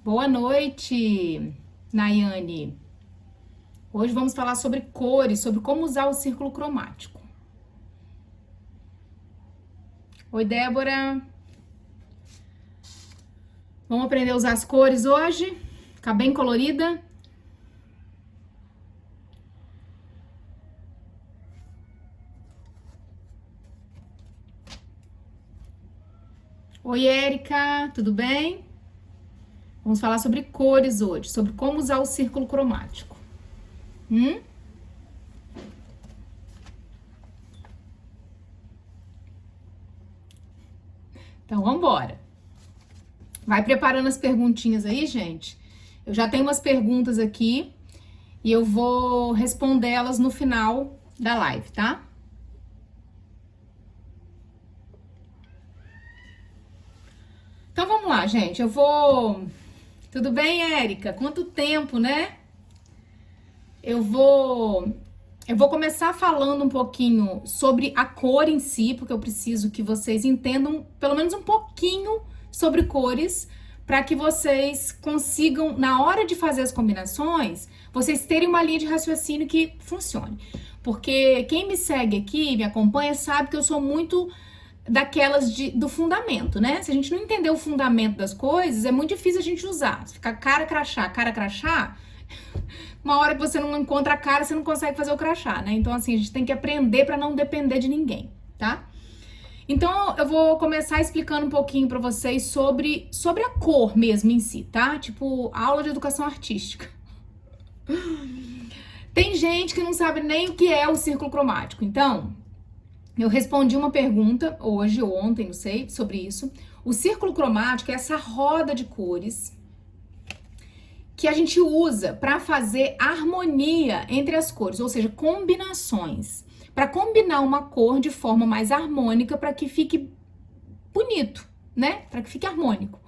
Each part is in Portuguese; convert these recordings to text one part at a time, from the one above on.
Boa noite, Nayane. Hoje vamos falar sobre cores, sobre como usar o círculo cromático. Oi, Débora. Vamos aprender a usar as cores hoje? Ficar bem colorida? Oi, Érica, tudo bem? Vamos falar sobre cores hoje, sobre como usar o círculo cromático. Então, vamos embora. Vai preparando as perguntinhas aí, gente. Eu já tenho umas perguntas aqui e eu vou responder elas no final da live, tá? Então, vamos lá, gente. Tudo bem, Érica? Quanto tempo, né? Eu vou começar falando um pouquinho sobre a cor em si, porque eu preciso que vocês entendam pelo menos um pouquinho sobre cores, para que vocês consigam, na hora de fazer as combinações, vocês terem uma linha de raciocínio que funcione. Porque quem me segue aqui, me acompanha, sabe que eu sou muito daquelas do fundamento, né? Se a gente não entender o fundamento das coisas, é muito difícil a gente usar. Se ficar cara crachá, uma hora que você não encontra a cara, você não consegue fazer o crachá, né? Então, assim, a gente tem que aprender para não depender de ninguém, tá? Então, eu vou começar explicando um pouquinho para vocês sobre a cor mesmo em si, tá? Tipo, aula de educação artística. Tem gente que não sabe nem o que é o círculo cromático. Então, eu respondi uma pergunta hoje ou ontem, não sei, sobre isso. O círculo cromático é essa roda de cores que a gente usa para fazer harmonia entre as cores, ou seja, combinações, para combinar uma cor de forma mais harmônica para que fique bonito, né? Para que fique harmônico.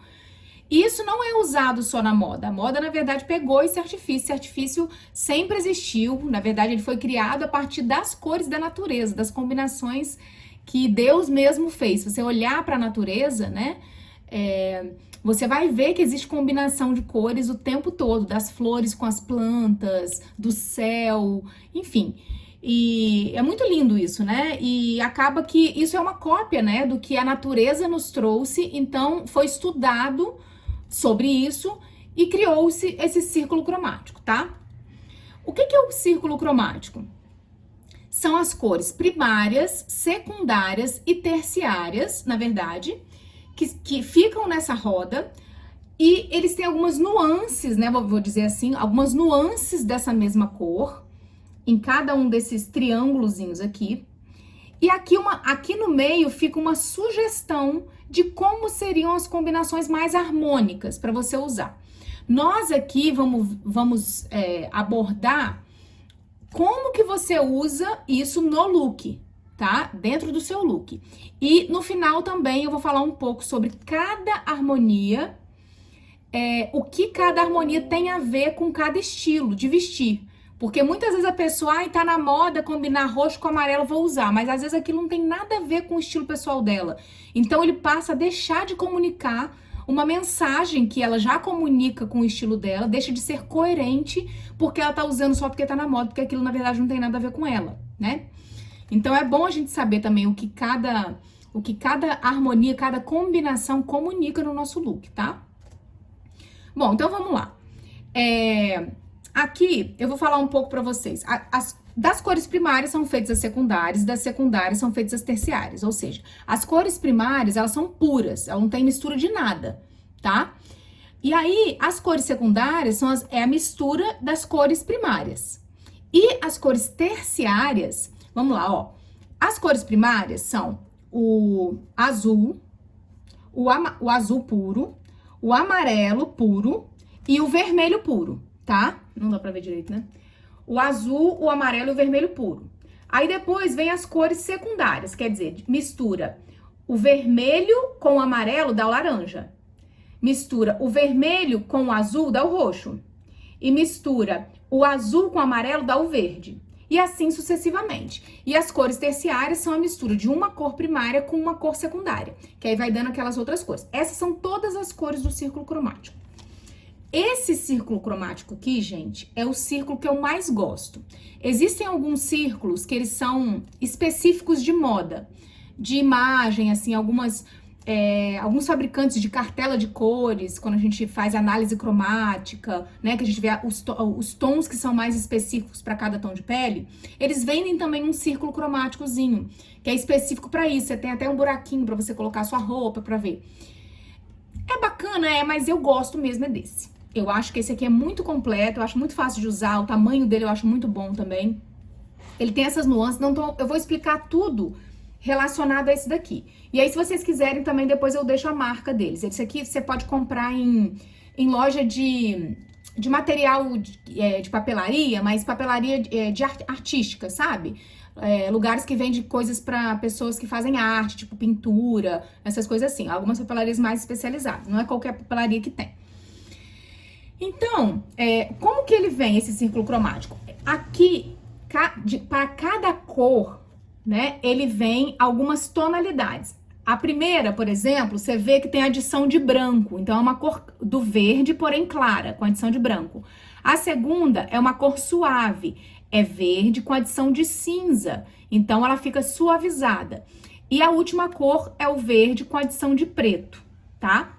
Isso não é usado só na moda. A moda, na verdade, pegou esse artifício. Esse artifício sempre existiu. Na verdade, ele foi criado a partir das cores da natureza, das combinações que Deus mesmo fez. Se você olhar para a natureza, né? Você vai ver que existe combinação de cores o tempo todo, das flores com as plantas, do céu, enfim. E é muito lindo isso, né? E acaba que isso é uma cópia, né, do que a natureza nos trouxe. Então, foi estudado sobre isso e criou-se esse círculo cromático, tá? O que é o círculo cromático? São as cores primárias, secundárias e terciárias, na verdade, que ficam nessa roda, e eles têm algumas nuances, né? Vou dizer assim, algumas nuances dessa mesma cor em cada um desses triângulozinhos aqui. E aqui no meio fica uma sugestão de como seriam as combinações mais harmônicas para você usar. Nós aqui vamos abordar como que você usa isso no look, tá? Dentro do seu look. E no final também eu vou falar um pouco sobre cada harmonia, o que cada harmonia tem a ver com cada estilo de vestir. Porque muitas vezes a pessoa, tá na moda combinar roxo com amarelo, vou usar. Mas às vezes aquilo não tem nada a ver com o estilo pessoal dela. Então ele passa a deixar de comunicar uma mensagem que ela já comunica com o estilo dela, deixa de ser coerente porque ela tá usando só porque tá na moda, porque aquilo na verdade não tem nada a ver com ela, né? Então é bom a gente saber também o que cada harmonia, cada combinação comunica no nosso look, tá? Bom, então vamos lá. Aqui eu vou falar um pouco para vocês. Das cores primárias são feitas as secundárias, das secundárias são feitas as terciárias. Ou seja, as cores primárias, elas são puras, elas não tem mistura de nada, tá? E aí, as cores secundárias é a mistura das cores primárias. E as cores terciárias, vamos lá, ó. As cores primárias são o azul, o azul puro, o amarelo puro e o vermelho puro, tá? Não dá pra ver direito, né? O azul, o amarelo e o vermelho puro. Aí depois vem as cores secundárias, quer dizer, mistura o vermelho com o amarelo, dá o laranja. Mistura o vermelho com o azul, dá o roxo. E mistura o azul com o amarelo, dá o verde. E assim sucessivamente. E as cores terciárias são a mistura de uma cor primária com uma cor secundária, que aí vai dando aquelas outras cores. Essas são todas as cores do círculo cromático. Esse círculo cromático aqui, gente, é o círculo que eu mais gosto. Existem alguns círculos que eles são específicos de moda, de imagem, assim, alguns fabricantes de cartela de cores, quando a gente faz análise cromática, né, que a gente vê os tons que são mais específicos para cada tom de pele, eles vendem também um círculo cromáticozinho, que é específico para isso. Você tem até um buraquinho para você colocar a sua roupa para ver. É bacana, mas eu gosto mesmo desse. Eu acho que esse aqui é muito completo, eu acho muito fácil de usar, o tamanho dele eu acho muito bom também. Ele tem essas nuances, eu vou explicar tudo relacionado a esse daqui. E aí, se vocês quiserem também, depois eu deixo a marca deles. Esse aqui você pode comprar em loja de material de papelaria, mas papelaria de artística, sabe? Lugares que vendem coisas para pessoas que fazem arte, tipo pintura, essas coisas assim. Algumas papelarias mais especializadas, não é qualquer papelaria que tem. Então, como que ele vem, esse círculo cromático? Aqui, para cada cor, né, ele vem algumas tonalidades. A primeira, por exemplo, você vê que tem adição de branco. Então, é uma cor do verde, porém clara, com adição de branco. A segunda é uma cor suave. É verde com adição de cinza. Então, ela fica suavizada. E a última cor é o verde com adição de preto, tá?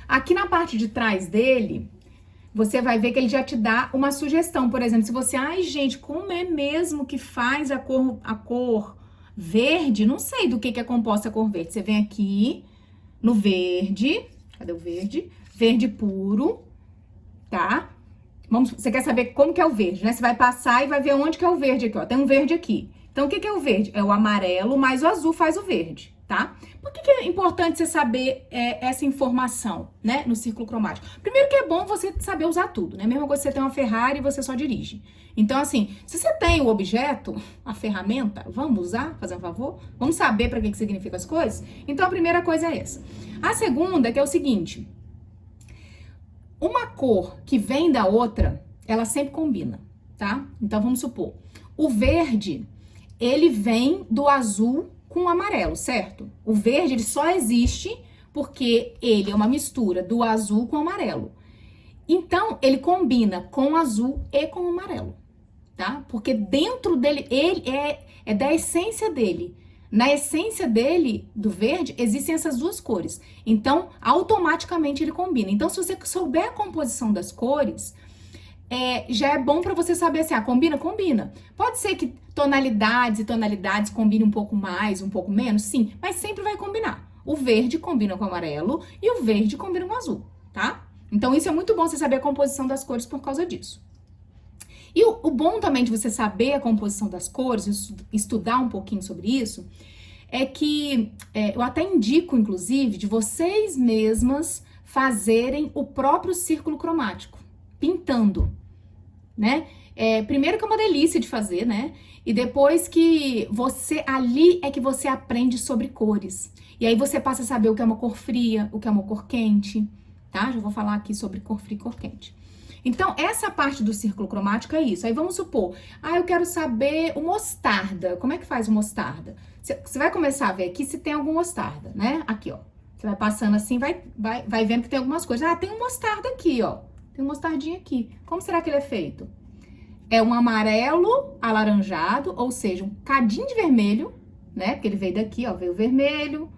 Aqui na parte de trás dele, você vai ver que ele já te dá uma sugestão. Por exemplo, se você... Ai, gente, como é mesmo que faz a cor verde? Não sei do que é composta a cor verde. Você vem aqui no verde. Cadê o verde? Verde puro, tá? Você quer saber como que é o verde, né? Você vai passar e vai ver onde que é o verde aqui, ó. Tem um verde aqui. Então, o que é o verde? É o amarelo, mais o azul faz o verde, tá? Por que é importante você saber essa informação, né, no círculo cromático? Primeiro que é bom você saber usar tudo, né? Mesma coisa que você tem uma Ferrari e você só dirige. Então, assim, se você tem o objeto, a ferramenta, vamos usar, fazer um favor? Vamos saber para que significa as coisas? Então, a primeira coisa é essa. A segunda, que é o seguinte: uma cor que vem da outra, ela sempre combina, tá? Então, vamos supor, o verde, ele vem do azul com o amarelo, certo? O verde, ele só existe porque ele é uma mistura do azul com o amarelo. Então, ele combina com o azul e com o amarelo, tá? Porque dentro dele, ele é da essência dele. Na essência dele, do verde, existem essas duas cores. Então, automaticamente ele combina. Então, se você souber a composição das cores, já é bom para você saber assim, combina? Combina. Pode ser que tonalidades e tonalidades combinem um pouco mais, um pouco menos, sim, mas sempre vai combinar. O verde combina com o amarelo e o verde combina com o azul, tá? Então, isso é muito bom você saber a composição das cores por causa disso. E o bom também de você saber a composição das cores, estudar um pouquinho sobre isso, é que eu até indico, inclusive, de vocês mesmas fazerem o próprio círculo cromático, pintando, né? Primeiro que é uma delícia de fazer, né? E depois que ali é que você aprende sobre cores. E aí você passa a saber o que é uma cor fria, o que é uma cor quente, tá? Já vou falar aqui sobre cor fria e cor quente. Então, essa parte do círculo cromático é isso. Aí vamos supor, eu quero saber o mostarda. Como é que faz o mostarda? Você vai começar a ver aqui se tem algum mostarda, né? Aqui, ó. Você vai passando assim, vai vendo que tem algumas coisas. Tem um mostarda aqui, ó. Tem um mostardinho aqui. Como será que ele é feito? É um amarelo alaranjado, ou seja, um cadinho de vermelho, né? Porque ele veio daqui, ó, veio vermelho,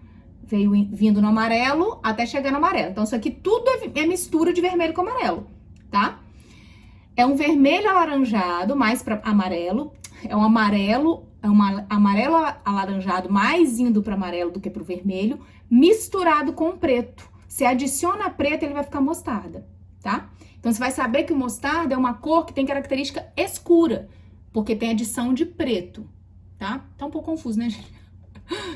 veio vindo no amarelo até chegar no amarelo. Então, isso aqui tudo é mistura de vermelho com amarelo, tá? É um vermelho alaranjado mais para amarelo, é um amarelo alaranjado mais indo para amarelo do que para o vermelho, misturado com preto. Se adiciona preto, ele vai ficar mostarda, tá? Então, você vai saber que o mostarda é uma cor que tem característica escura, porque tem adição de preto, tá? Tá um pouco confuso, né, gente?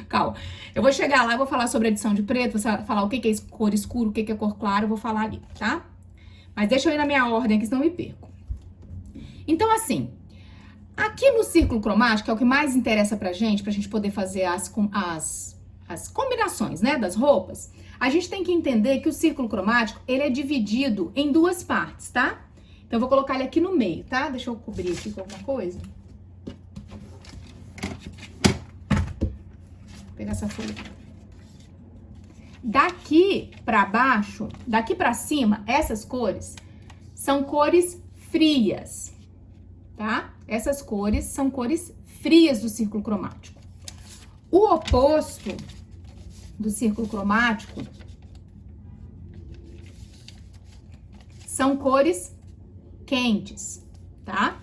Calma. Eu vou chegar lá e vou falar sobre adição de preto, vou falar o que é cor escura, o que é cor clara, eu vou falar ali, tá? Mas deixa eu ir na minha ordem aqui, senão eu me perco. Então, assim, aqui no círculo cromático, que é o que mais interessa pra gente poder fazer as combinações, né, das roupas, a gente tem que entender que o círculo cromático, ele é dividido em duas partes, tá? Então, eu vou colocar ele aqui no meio, tá? Deixa eu cobrir aqui com alguma coisa. Vou pegar essa folha. daqui para baixo, daqui para cima, essas cores são cores frias, tá? Essas cores são cores frias do círculo cromático. O oposto do círculo cromático são cores quentes, tá?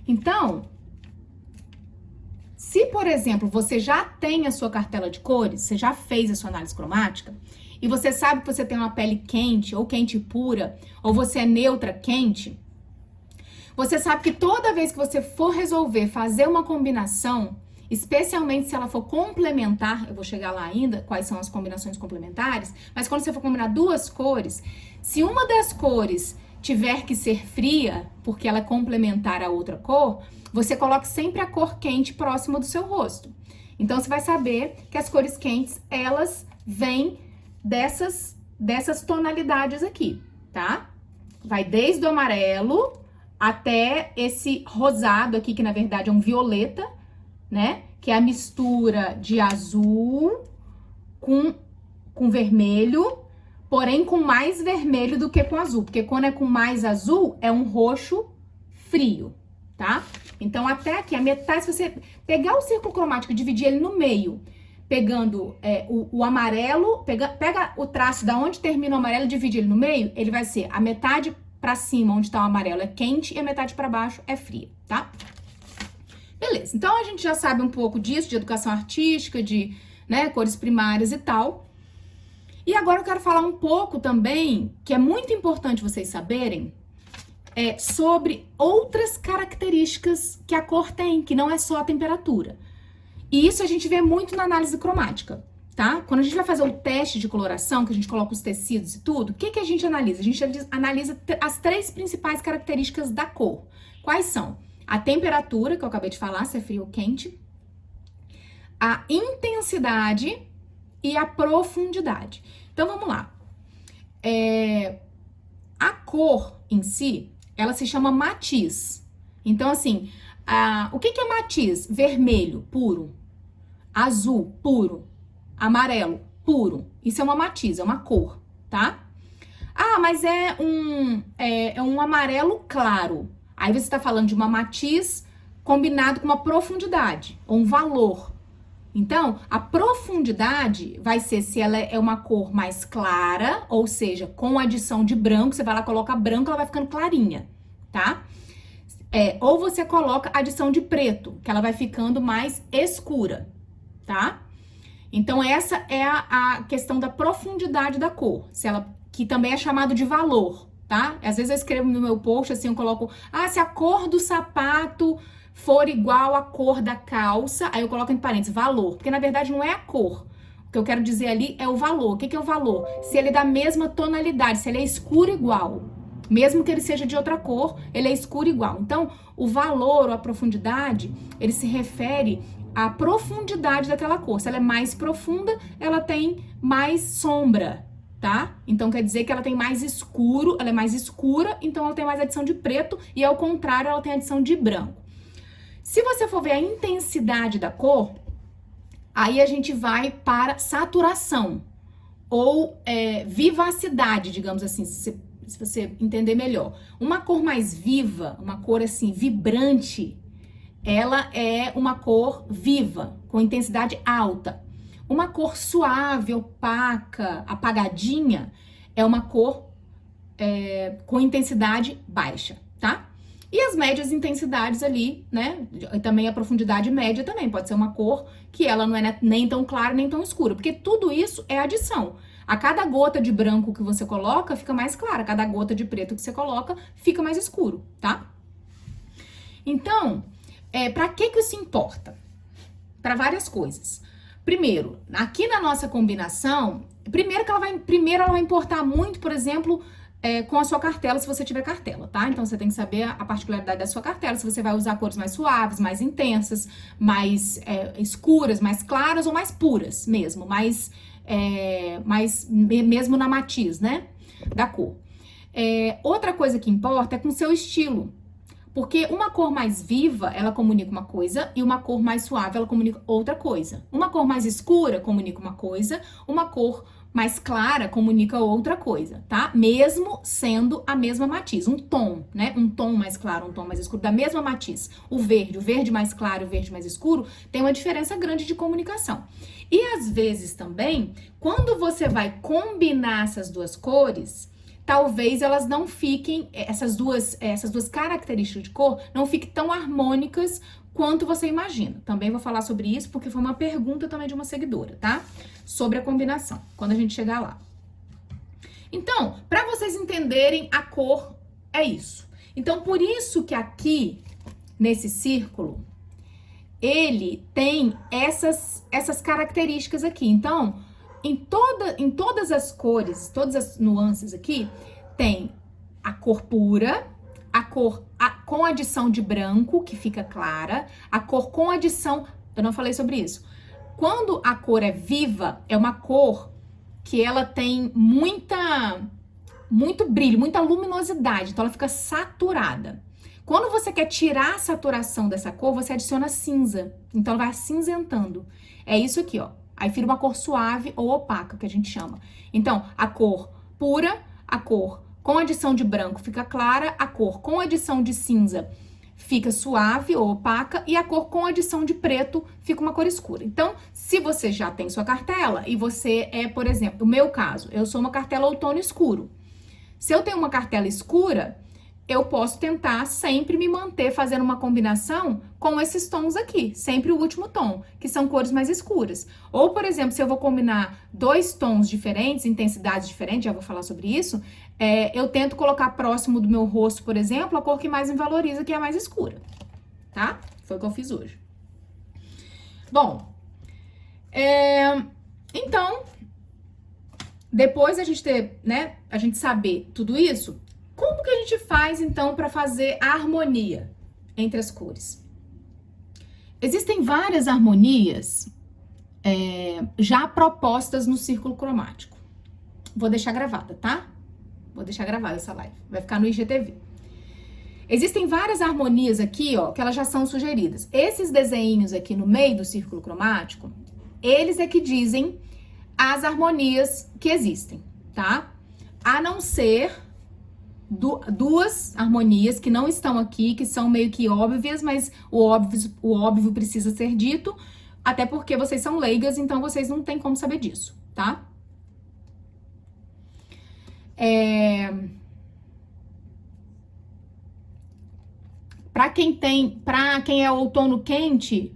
Então, se, por exemplo, você já tem a sua cartela de cores, você já fez a sua análise cromática, e você sabe que você tem uma pele quente, ou quente pura, ou você é neutra quente, você sabe que toda vez que você for resolver fazer uma combinação, especialmente se ela for complementar, eu vou chegar lá ainda, quais são as combinações complementares, mas quando você for combinar duas cores, se uma das cores tiver que ser fria, porque ela é complementar a outra cor, você coloque sempre a cor quente próxima do seu rosto. Então, você vai saber que as cores quentes, elas vêm dessas tonalidades aqui, tá? Vai desde o amarelo até esse rosado aqui, que na verdade é um violeta, né? Que é a mistura de azul com vermelho, porém com mais vermelho do que com azul, porque quando é com mais azul, é um roxo frio, tá? Então, até aqui, a metade, se você pegar o círculo cromático e dividir ele no meio, pegando o amarelo, pega o traço da onde termina o amarelo e divide ele no meio, ele vai ser a metade pra cima, onde tá o amarelo, é quente, e a metade pra baixo é fria, tá? Beleza, então a gente já sabe um pouco disso, de educação artística, de, né, cores primárias e tal. E agora eu quero falar um pouco também, que é muito importante vocês saberem, sobre outras características que a cor tem, que não é só a temperatura. E isso a gente vê muito na análise cromática, tá? Quando a gente vai fazer o teste de coloração, que a gente coloca os tecidos e tudo, o que a gente analisa? A gente analisa as três principais características da cor. Quais são? A temperatura, que eu acabei de falar, se é frio ou quente, a intensidade e a profundidade. Então, vamos lá. A cor em si, ela se chama matiz. Então, assim, o que é matiz? Vermelho, puro. Azul, puro. Amarelo, puro. Isso é uma matiz, é uma cor, tá? Ah, mas é um amarelo claro. Aí você está falando de uma matiz combinado com uma profundidade, ou um valor. Então, a profundidade vai ser se ela é uma cor mais clara, ou seja, com adição de branco, você vai lá, coloca branco, ela vai ficando clarinha, tá? Ou você coloca adição de preto, que ela vai ficando mais escura, tá? Então, essa é a questão da profundidade da cor, que também é chamado de valor, tá? Às vezes eu escrevo no meu post, assim, eu coloco, se a cor do sapato for igual à cor da calça, aí eu coloco entre parênteses, valor, porque na verdade não é a cor. O que eu quero dizer ali é o valor. O que é o valor? Se ele é da mesma tonalidade, se ele é escuro igual. Mesmo que ele seja de outra cor, ele é escuro igual. Então, o valor ou a profundidade, ele se refere à profundidade daquela cor. Se ela é mais profunda, ela tem mais sombra, tá? Então, quer dizer que ela tem mais escuro, ela é mais escura, então ela tem mais adição de preto, e ao contrário, ela tem adição de branco. Se você for ver a intensidade da cor, aí a gente vai para saturação ou vivacidade, digamos assim, se você entender melhor. Uma cor mais viva, uma cor assim vibrante, ela é uma cor viva, com intensidade alta. Uma cor suave, opaca, apagadinha, é uma cor com intensidade baixa, tá? E as médias intensidades ali, né? E também a profundidade média também. Pode ser uma cor que ela não é nem tão clara, nem tão escura. Porque tudo isso é adição. A cada gota de branco que você coloca, fica mais clara. A cada gota de preto que você coloca, fica mais escuro, tá? Então, pra que isso importa? Para várias coisas. Primeiro, aqui na nossa combinação, primeiro ela vai importar muito, por exemplo, com a sua cartela, se você tiver cartela, tá? Então, você tem que saber a particularidade da sua cartela, se você vai usar cores mais suaves, mais intensas, mais escuras, mais claras ou mais puras mesmo, mesmo na matiz, né, da cor. Outra coisa que importa é com o seu estilo, porque uma cor mais viva, ela comunica uma coisa, e uma cor mais suave, ela comunica outra coisa. Uma cor mais escura comunica uma coisa, uma cor mais clara comunica outra coisa, tá? Mesmo sendo a mesma matiz, um tom, né? Um tom mais claro, um tom mais escuro, da mesma matiz. O verde mais claro, o verde mais escuro, tem uma diferença grande de comunicação. E às vezes também, quando você vai combinar essas duas cores, talvez elas não fiquem, essas duas características de cor, não fiquem tão harmônicas quanto você imagina. Também vou falar sobre isso, porque foi uma pergunta também de uma seguidora, tá? Sobre a combinação, quando a gente chegar lá. Então, para vocês entenderem, a cor é isso. Então, por isso que aqui, nesse círculo, ele tem essas características aqui. Então, em todas as cores, todas as nuances aqui, tem a cor pura, a cor com adição de branco, que fica clara, a cor com adição... Eu não falei sobre isso. Quando a cor é viva, é uma cor que ela tem muito brilho, muita luminosidade, então ela fica saturada. Quando você quer tirar a saturação dessa cor, você adiciona cinza, então ela vai acinzentando. É isso aqui, ó. Aí vira uma cor suave ou opaca, que a gente chama. Então, a cor pura, a cor com adição de branco fica clara, a cor com adição de cinza fica suave ou opaca e a cor com adição de preto fica uma cor escura. Então, se você já tem sua cartela e você é, por exemplo, no meu caso, eu sou uma cartela outono escuro. Se eu tenho uma cartela escura, eu posso tentar sempre me manter fazendo uma combinação com esses tons aqui, sempre o último tom, que são cores mais escuras. Ou, por exemplo, se eu vou combinar dois tons diferentes, intensidades diferentes, já vou falar sobre isso, eu tento colocar próximo do meu rosto, por exemplo, a cor que mais me valoriza, que é a mais escura, tá? Foi o que eu fiz hoje. Bom, então, depois a gente ter, né, a gente saber tudo isso, como que a gente faz, então, para fazer a harmonia entre as cores? Existem várias harmonias já propostas no círculo cromático. Vou deixar gravada, tá? Vou deixar gravada essa live. Vai ficar no IGTV. Existem várias harmonias aqui, ó, que elas já são sugeridas. Esses desenhinhos aqui no meio do círculo cromático, eles é que dizem as harmonias que existem, tá? A não ser... duas harmonias que não estão aqui, que são meio que óbvias, mas o óbvio precisa ser dito, até porque vocês são leigas, então vocês não têm como saber disso, tá? Para quem é outono quente,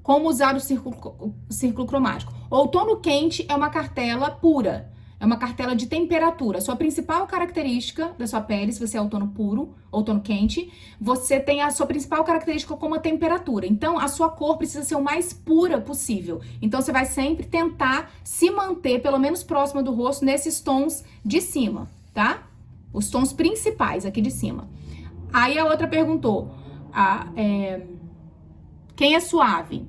como usar o círculo cromático. Outono quente é uma cartela pura. É uma cartela de temperatura. Sua principal característica da sua pele, se você é outono puro, outono quente, você tem a sua principal característica como a temperatura. Então, a sua cor precisa ser o mais pura possível. Então, você vai sempre tentar se manter, pelo menos próxima do rosto, nesses tons de cima, tá? Os tons principais aqui de cima. Aí a outra perguntou, quem é suave?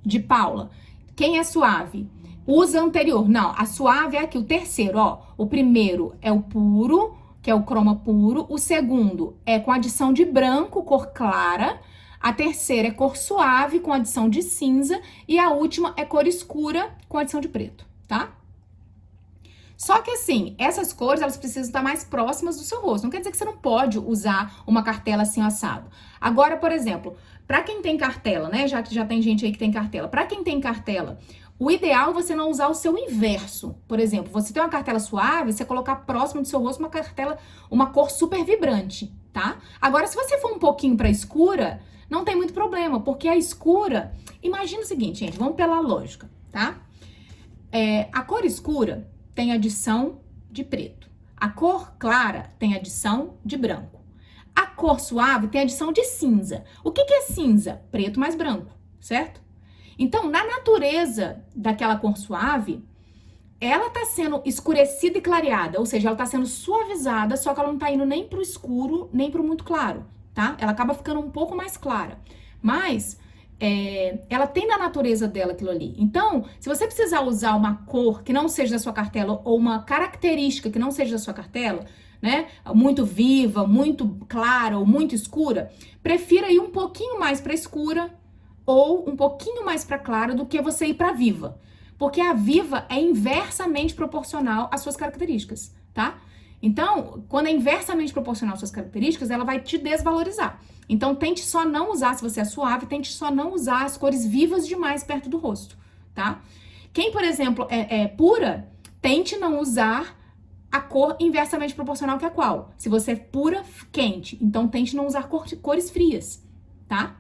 De Paula. Quem é suave? Usa anterior. Não, a suave é aqui, o terceiro, ó. O primeiro é o puro, que é o croma puro. O segundo é com adição de branco, cor clara. A terceira é cor suave, com adição de cinza. E a última é cor escura, com adição de preto, tá? Só que assim, essas cores, elas precisam estar mais próximas do seu rosto. Não quer dizer que você não pode usar uma cartela assim, assado. Agora, por exemplo, pra quem tem cartela, né? Já que já tem gente aí que tem cartela. Pra quem tem cartela... O ideal é você não usar o seu inverso. Por exemplo, você tem uma cartela suave, você colocar próximo do seu rosto uma cor super vibrante, tá? Agora, se você for um pouquinho pra escura, não tem muito problema, porque a escura... Imagina o seguinte, gente, vamos pela lógica, tá? A cor escura tem adição de preto. A cor clara tem adição de branco. A cor suave tem adição de cinza. O que é cinza? Preto mais branco, certo? Então, na natureza daquela cor suave, ela tá sendo escurecida e clareada, ou seja, ela tá sendo suavizada, só que ela não tá indo nem pro escuro, nem pro muito claro, tá? Ela acaba ficando um pouco mais clara. Mas, ela tem na natureza dela aquilo ali. Então, se você precisar usar uma cor que não seja da sua cartela, ou uma característica que não seja da sua cartela, né? Muito viva, muito clara ou muito escura, prefira ir um pouquinho mais pra escura, ou um pouquinho mais para clara do que você ir para viva. Porque a viva é inversamente proporcional às suas características, tá? Então, quando é inversamente proporcional às suas características, ela vai te desvalorizar. Então, tente só não usar, se você é suave, tente só não usar as cores vivas demais perto do rosto, tá? Quem, por exemplo, é pura, tente não usar a cor inversamente proporcional, que é qual? Se você é pura, quente. Então, tente não usar cores frias, tá?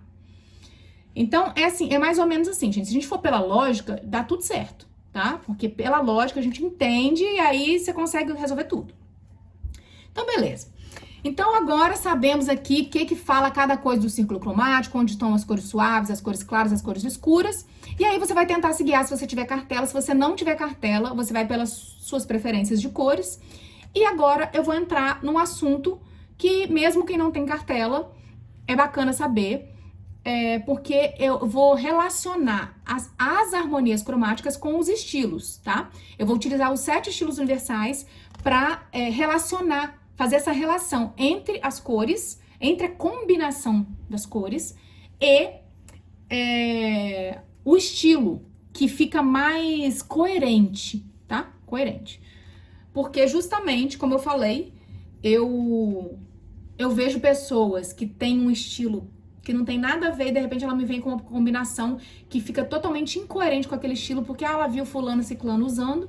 Então, é assim, é mais ou menos assim, gente. Se a gente for pela lógica, dá tudo certo, tá? Porque pela lógica a gente entende e aí você consegue resolver tudo. Então, beleza. Então, agora sabemos aqui o que fala cada coisa do círculo cromático, onde estão as cores suaves, as cores claras, as cores escuras. E aí você vai tentar se guiar se você tiver cartela. Se você não tiver cartela, você vai pelas suas preferências de cores. E agora eu vou entrar num assunto que, mesmo quem não tem cartela, é bacana saber, porque eu vou relacionar as harmonias cromáticas com os estilos, tá? Eu vou utilizar os 7 estilos universais para relacionar, fazer essa relação entre as cores, entre a combinação das cores e o estilo, que fica mais coerente, tá? Coerente. Porque justamente, como eu falei, eu vejo pessoas que têm um estilo que não tem nada a ver e de repente ela me vem com uma combinação que fica totalmente incoerente com aquele estilo, porque ela viu fulano e ciclano usando,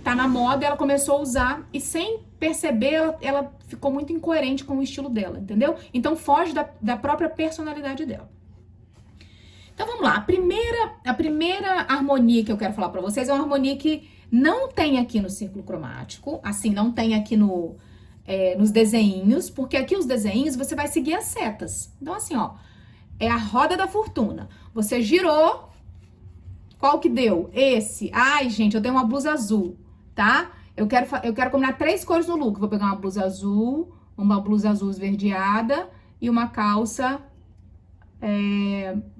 tá na moda, ela começou a usar e sem perceber, ela ficou muito incoerente com o estilo dela, entendeu? Então foge da própria personalidade dela. Então vamos lá, a primeira harmonia que eu quero falar pra vocês é uma harmonia que não tem aqui no círculo cromático, assim, não tem aqui nos desenhos, porque aqui os desenhos você vai seguir as setas. Então assim, ó, é a roda da fortuna. Você girou, qual que deu? Esse. Ai, gente, eu dei uma blusa azul, tá? Eu quero combinar 3 cores no look. Vou pegar uma blusa azul esverdeada e uma calça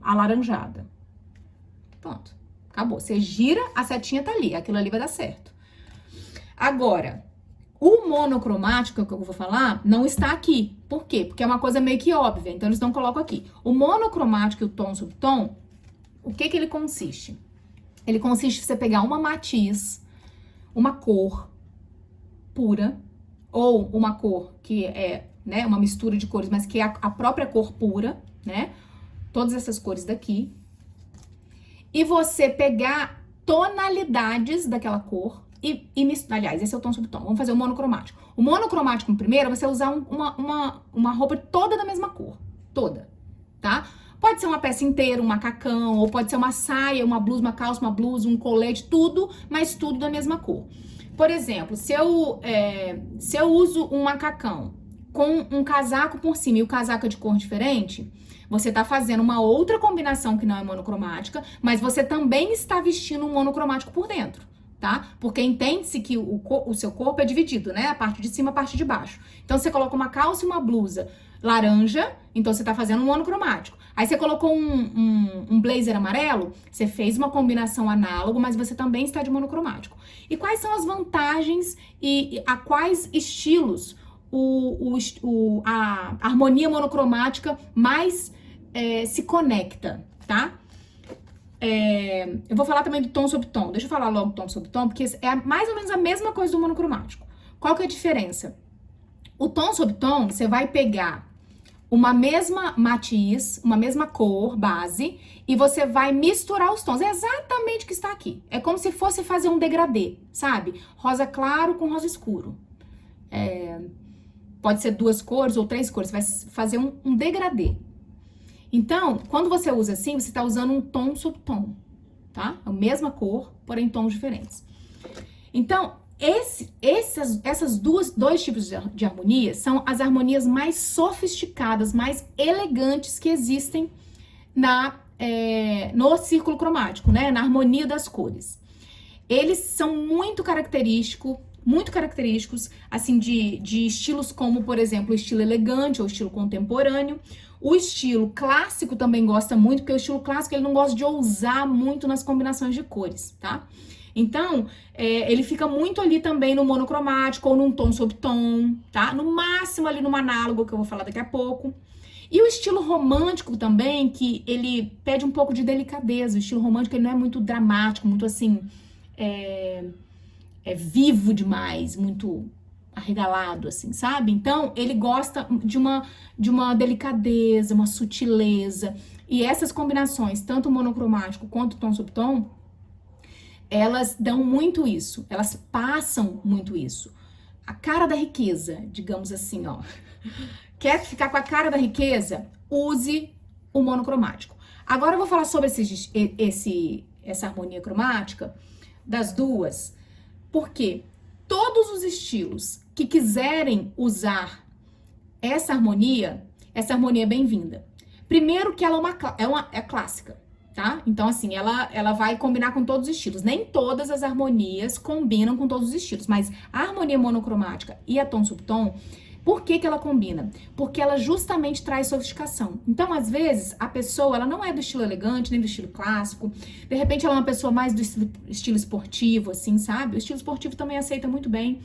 alaranjada. Pronto. Acabou. Você gira, a setinha tá ali. Aquilo ali vai dar certo. Agora, o monocromático que eu vou falar não está aqui. Por quê? Porque é uma coisa meio que óbvia. Então, eles não colocam aqui. O monocromático e o tom sobre tom, o que ele consiste? Ele consiste em você pegar uma matiz, uma cor pura, ou uma cor que é, né, uma mistura de cores, mas que é a própria cor pura, né? Todas essas cores daqui. E você pegar tonalidades daquela cor e misturar. Aliás, esse é o tom sobre tom. Vamos fazer o monocromático. O monocromático, primeiro, você usar uma roupa toda da mesma cor. Toda, tá? Pode ser uma peça inteira, um macacão, ou pode ser uma saia, uma blusa, uma calça, uma blusa, um colete, tudo, mas tudo da mesma cor. Por exemplo, se eu uso um macacão com um casaco por cima e o casaco é de cor diferente, você tá fazendo uma outra combinação que não é monocromática, mas você também está vestindo um monocromático por dentro, tá? Porque entende-se que o seu corpo é dividido, né? A parte de cima, a parte de baixo. Então, você coloca uma calça e uma blusa laranja, então você tá fazendo um monocromático. Aí você colocou um blazer amarelo, você fez uma combinação análoga, mas você também está de monocromático. E quais são as vantagens e a quais estilos a harmonia monocromática mais se conecta, tá? Eu vou falar também do tom sobre tom. Deixa eu falar logo do tom sobre tom, porque é mais ou menos a mesma coisa do monocromático. Qual que é a diferença? O tom sobre tom, você vai pegar uma mesma matiz, uma mesma cor base, e você vai misturar os tons. É exatamente o que está aqui. É como se fosse fazer um degradê, sabe? Rosa claro com rosa escuro. Pode ser 2 cores ou 3 cores. Você vai fazer um degradê. Então, quando você usa assim, você está usando um tom sobre tom, tá? A mesma cor, porém tons diferentes. Então, esses dois tipos de harmonia são as harmonias mais sofisticadas, mais elegantes que existem no círculo cromático, né? Na harmonia das cores. Eles são muito característicos, assim, de estilos como, por exemplo, o estilo elegante ou o estilo contemporâneo. O estilo clássico também gosta muito, porque o estilo clássico ele não gosta de ousar muito nas combinações de cores, tá? Então, ele fica muito ali também no monocromático ou num tom sobre tom, tá? No máximo ali num análogo, que eu vou falar daqui a pouco. E o estilo romântico também, que ele pede um pouco de delicadeza. O estilo romântico ele não é muito dramático, muito assim, vivo demais, muito arregalado, assim, sabe? Então, ele gosta de uma delicadeza, uma sutileza. E essas combinações, tanto monocromático quanto tom subtom, elas dão muito isso. Elas passam muito isso. A cara da riqueza, digamos assim, ó. Quer ficar com a cara da riqueza? Use o monocromático. Agora eu vou falar sobre essa harmonia cromática das duas, porque todos os estilos que quiserem usar essa harmonia é bem-vinda. Primeiro que ela é clássica, tá? Então, assim, ela vai combinar com todos os estilos. Nem todas as harmonias combinam com todos os estilos, mas a harmonia monocromática e a tom subtom, por que que ela combina? Porque ela justamente traz sofisticação. Então, às vezes, a pessoa, ela não é do estilo elegante, nem do estilo clássico. De repente, ela é uma pessoa mais do estilo esportivo, assim, sabe? O estilo esportivo também aceita muito bem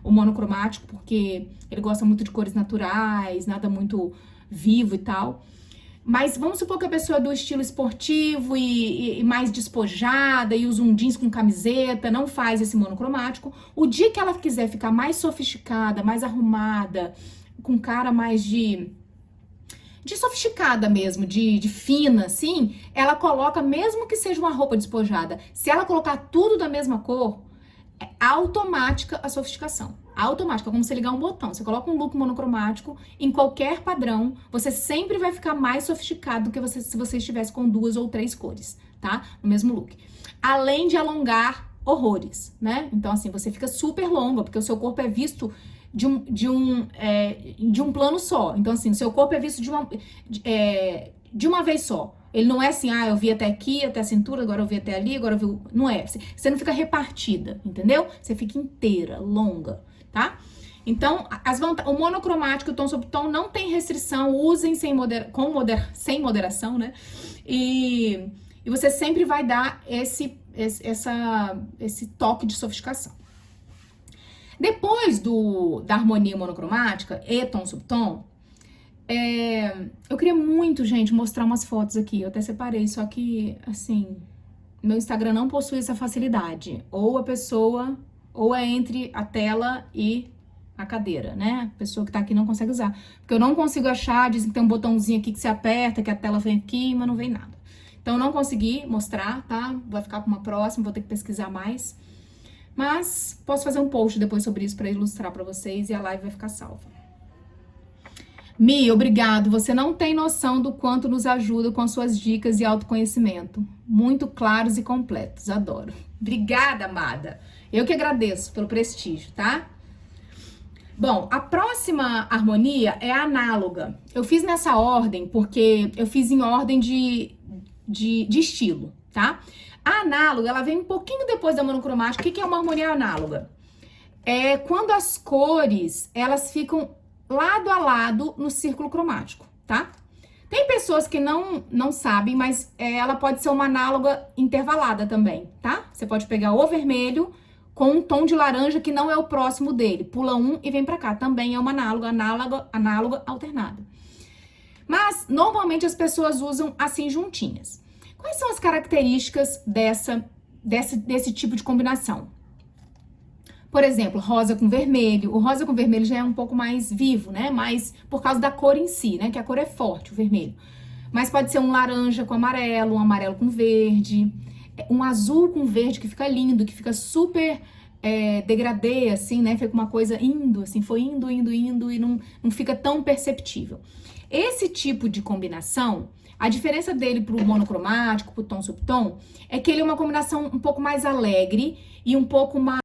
o monocromático, porque ele gosta muito de cores naturais, nada muito vivo e tal. Mas vamos supor que a pessoa é do estilo esportivo e mais despojada e usa um jeans com camiseta, não faz esse monocromático. O dia que ela quiser ficar mais sofisticada, mais arrumada, com cara mais de sofisticada mesmo, de fina, assim, ela coloca, mesmo que seja uma roupa despojada, se ela colocar tudo da mesma cor, é automática a sofisticação. Automática, como você ligar um botão. Você coloca um look monocromático em qualquer padrão, você sempre vai ficar mais sofisticado do que se você estivesse com 2 ou 3 cores, tá? No mesmo look. Além de alongar horrores, né? Então, assim, você fica super longa, porque o seu corpo é visto de um plano só. Então, assim, o seu corpo é visto de uma vez só. Ele não é assim, eu vi até aqui, até a cintura, agora eu vi até ali, agora eu vi... Não é. Você não fica repartida, entendeu? Você fica inteira, longa, tá? Então, o monocromático e o tom sobre tom não tem restrição, usem sem moderação, né? E você sempre vai dar esse toque de sofisticação. Depois da harmonia monocromática e tom sobre tom, eu queria muito, gente, mostrar umas fotos aqui. Eu até separei, só que, assim, meu Instagram não possui essa facilidade. Ou a pessoa, ou é entre a tela e a cadeira, né? A pessoa que tá aqui não consegue usar. Porque eu não consigo achar, dizem que tem um botãozinho aqui que você aperta, que a tela vem aqui, mas não vem nada. Então, eu não consegui mostrar, tá? Vai ficar com uma próxima, vou ter que pesquisar mais. Mas posso fazer um post depois sobre isso pra ilustrar pra vocês e a live vai ficar salva. Mi, obrigado. Você não tem noção do quanto nos ajuda com suas dicas e autoconhecimento. Muito claros e completos. Adoro. Obrigada, amada. Eu que agradeço pelo prestígio, tá? Bom, a próxima harmonia é a análoga. Eu fiz nessa ordem porque eu fiz em ordem de estilo, tá? A análoga, ela vem um pouquinho depois da monocromática. O que é uma harmonia análoga? É quando as cores, elas ficam lado a lado no círculo cromático, tá? Tem pessoas que não sabem, mas ela pode ser uma análoga intervalada também, tá? Você pode pegar o vermelho com um tom de laranja que não é o próximo dele. Pula um e vem pra cá. Também é uma análoga alternada. Mas, normalmente, as pessoas usam assim juntinhas. Quais são as características desse tipo de combinação? Por exemplo, rosa com vermelho. O rosa com vermelho já é um pouco mais vivo, né? Mas por causa da cor em si, né? Que a cor é forte, o vermelho. Mas pode ser um laranja com amarelo, um amarelo com verde, um azul com verde que fica lindo, que fica super degradê, assim, né? Fica uma coisa indo, assim, foi indo e não fica tão perceptível. Esse tipo de combinação, a diferença dele pro monocromático, pro tom subtom, é que ele é uma combinação um pouco mais alegre e um pouco mais